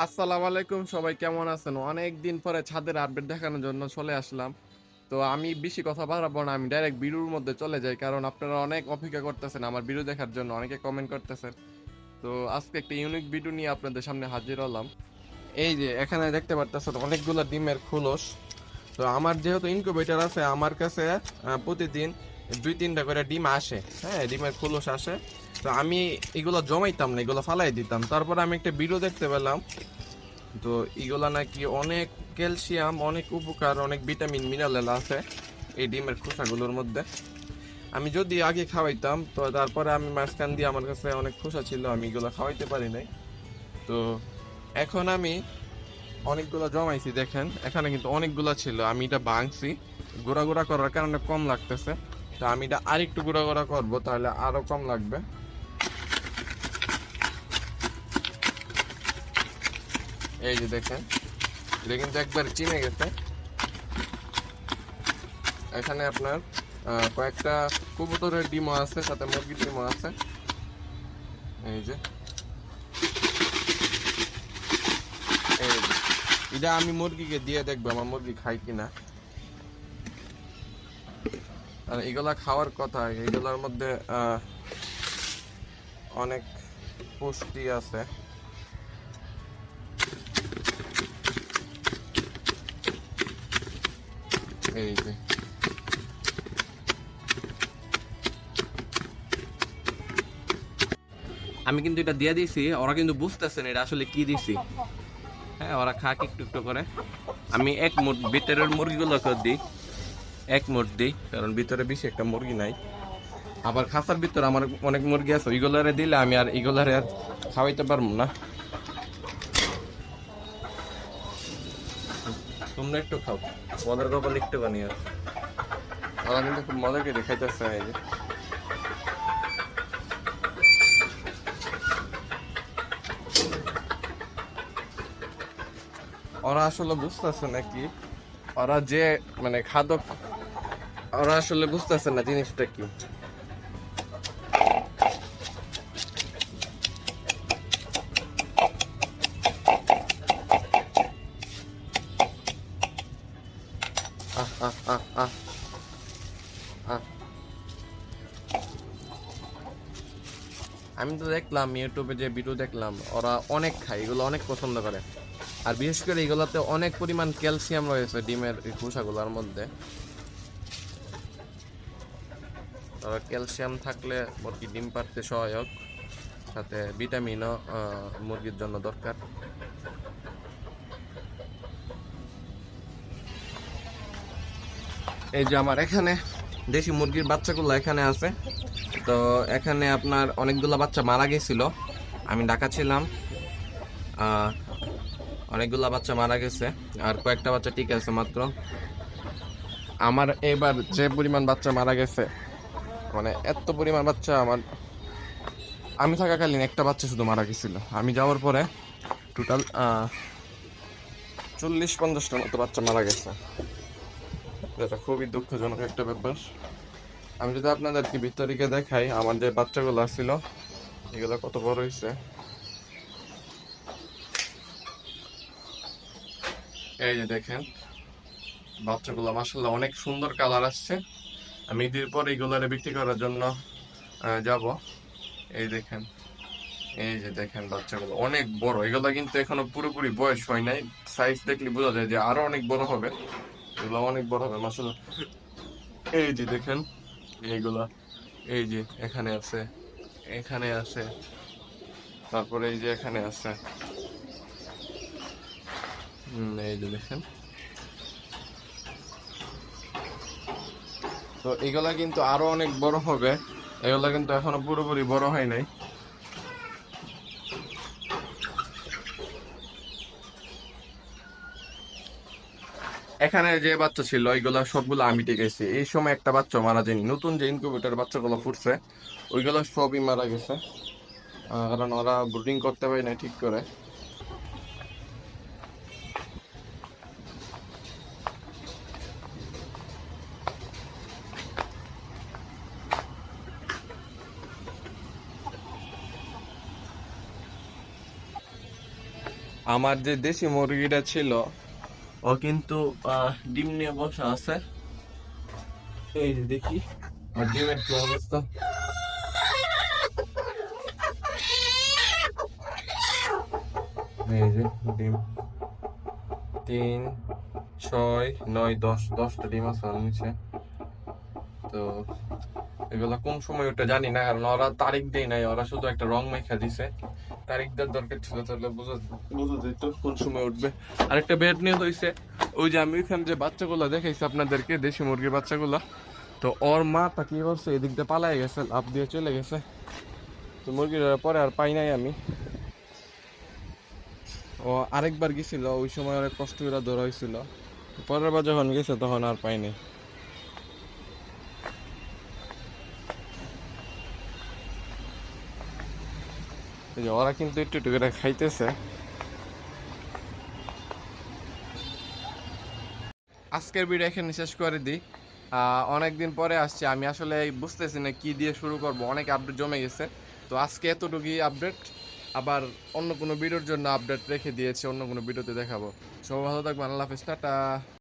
আসসালামু আলাইকুম, সবাই কেমন আছেন? অনেক দিন পরে ছাদের আপডেট দেখানোর জন্য চলে আসলাম। তো আমি বেশি কথা বাড়াবো না, আমি ডাইরেক্ট ভিডিওর মধ্যে চলে যাই, কারণ আপনারা অনেক অপেক্ষা করতেছেন আমার ভিডিও দেখার জন্য, অনেকে কমেন্ট করতেছেন। তো আজকে একটা ইউনিক ভিডিও নিয়ে আপনাদের সামনে হাজির হলাম। এই যে এখানে দেখতে পারতেছেন অনেকগুলো ডিমের খোলস। তো আমার যেহেতু ইনকিউবেটর আছে, আমার কাছে প্রতিদিন 2-3টা করে ডিম আসে। হ্যাঁ, ডিমের খোলস আসে। তো আমি এগুলো জমাইতাম না, এগুলো ফালাই দিতাম। তারপর আমি একটা ভিডিও দেখতে পেলাম, তো এগুলা নাকি অনেক ক্যালসিয়াম, অনেক উপকার, অনেক ভিটামিন মিনারেল আছে এই ডিমের খোসাগুলোর মধ্যে। আমি যদি আগে খাওয়াইতাম, তো তারপরে আমি মাঝখান দিয়ে আমার কাছে অনেক খোসা ছিল, আমি এগুলো খাওয়াইতে পারি নাই। তো এখন আমি অনেকগুলো জমাইছি, দেখেন এখানে কিন্তু অনেকগুলো ছিল। আমি এটা ভাঙছি, গুঁড়া গুঁড়া করার কারণে কম লাগতেছে। তো আমি এটা আরেকটু গুঁড়া গুঁড়া করবো, তাহলে আরো কম লাগবে। এই যে দেখেন, এটা কিন্তু একবার চিনে গেছে। এখানে আপনার কয়েকটা কবুতরের ডিমও আছে, সাথে মুরগির ডিমও আছে। এই যে এই যে। এটা আমি মুরগিকে দিয়ে দেখবো আমার মুরগি খায় কিনা। আর এগুলা খাওয়ার কথা, এগুলার মধ্যে অনেক পুষ্টি আছে। এই যে আমি কিন্তু এটা দিয়ে দিছি, ওরা কিন্তু বুঝতেছে না এটা আসলে কি দিছি। হ্যাঁ, ওরা খাক একটু একটু করে। আমি এক মুঠ ভিতরের মুরগিগুলোকে দিই, এক মুঠ দিই, কারণ ভিতরে বেশি একটা মুরগি নাই। আবার খাঁচার ভিতরে আমার অনেক মুরগি আছে, ওইগুলারে দিলে আমি আর এগুলারে আর খাওয়াইতে পারবো না। তোমরা একটু খাও, মজার কপাল একটু বানিয়ে। ওরা কিন্তু খুব মজা করে খাইতেছে। এই যে ওরা আসলে বুঝতেছে নাকি, ওরা যে মানে খাদক, ওরা আসলে বুঝতেছে না জিনিসটা কি। আহ আহ আহ আহ আহ আমি তো দেখলাম ইউটিউবে যে ভিডিও দেখলাম, ওরা অনেক খায়, এগুলো অনেক পছন্দ করে। আর বিশেষ করে এগুলোতে অনেক পরিমাণ ক্যালসিয়াম রয়েছে ডিমের এই খোসাগুলোর মধ্যে। ক্যালসিয়াম থাকলে মুরগি ডিম পাড়তে সহায়ক, সাথে ভিটামিনও মুরগির জন্য দরকার। এই যে আমার এখানে দেশি মুরগির বাচ্চাগুলো এখানে আছে। তো এখানে আপনার অনেকগুলো বাচ্চা মারা গেছিল, আমি ঢাকা ছিলাম। আহ অনেকগুলো বাচ্চা মারা গেছে, আর কয়েকটা বাচ্চা ঠিক আছে মাত্র। আমার এবার যে পরিমাণ বাচ্চা মারা গেছে, মানে এত পরিমাণ বাচ্চা আমার, আমি থাকাকালীন একটা বাচ্চা শুধু মারা গেছিল। আমি যাওয়ার পরে টোটাল 40-50টার মতো বাচ্চা মারা গেছে। এটা খুবই দুঃখজনক একটা ব্যাপার। আমি যদি আপনাদেরকে ভিতরিকে দেখাই, আমার যে বাচ্চাগুলো ছিল এগুলো কত বড় হয়েছে। এই যে দেখেন, বাচ্চাগুলো মাশাআল্লাহ অনেক সুন্দর কালার আসছে। আমি ঈদের পর এগুলারে বিক্রি করার জন্য যাব। এই দেখেন, এই যে দেখেন বাচ্চাগুলো অনেক বড়, এগুলা কিন্তু এখনো পুরোপুরি বয়স হয় নাই। সাইজ দেখলে বোঝা যায় যে আরো অনেক বড় হবে, এগুলো অনেক বড় হবে মাশাআল্লাহ। এই যে দেখেন এইগুলা, এই যে এখানে আছে, এখানে আছে, তারপরে এই যে এখানে আছে। এই যে দেখেন। তো এগুলা কিন্তু আরো অনেক বড় হবে, এগুলা কিন্তু এখনো পুরোপুরি বড় হয় নাই। এখানে যে বাচ্চা ছিল ওইগুলা সবগুলো আমি টিকেছি, এই সময় একটা বাচ্চা মারা যায়নি। নতুন যে ইনকিউবেটর বাচ্চাগুলো ফুটছে ওইগুলো সবই মারা গেছে, কারণ ওরা ব্রুডিং করতে পারে না ঠিক করে। আমার যে দেশি মুরগিটা ছিল ও কিন্তু ডিম নিয়ে বসা আছে। এই যে দেখি আর ডিমের কি অবস্থা। এই যে ডিম 3, 6, 9, 10, 10টা ডিম আছে ওর নিচে। তো এগুলা কোন সময় ওটা জানি না, কারণ ওরা তারিখ দেয় নাই, ওরা শুধু একটা রং মেখা দিছে। তারিখ দেওয়ার দরকার ছিল, তাহলে বোঝা বোঝা যেত কোন সময় উঠবে। আরেকটা বেড নিয়ে হইছে, ওই যে আমি ওইখানে যে বাচ্চাগুলো দেখাইছি আপনাদেরকে, দেশি মুরগির বাচ্চাগুলা, তো ওর মাটা কি করছে, এদিক দিয়ে পালাই গেছে, লাফ দিয়ে চলে গেছে। তো মুরগির পরে আর পাই নাই আমি। ও আরেকবার গেছিল, ওই সময় অনেক কষ্ট করে ধরা হয়েছিল। পরের বার যখন গেছে তখন আর পাইনি। এই যে ওরা কিন্তু একটু একটু করে খাইতেছে। আজকের ভিডিও এখানে শেষ করে দিই। অনেকদিন পরে আসছি, আমি আসলে বুঝতেছি না কি দিয়ে শুরু করব, অনেক আপডেট জমে গেছে। তো আজকে এতটুকুই আপডেট, আবার অন্য কোনো ভিডিওর জন্য আপডেট রেখে দিয়েছি, অন্য কোনো ভিডিওতে দেখাবো। সবাই ভালো থাকবেন, আল্লাহ হাফেজ, টাটা।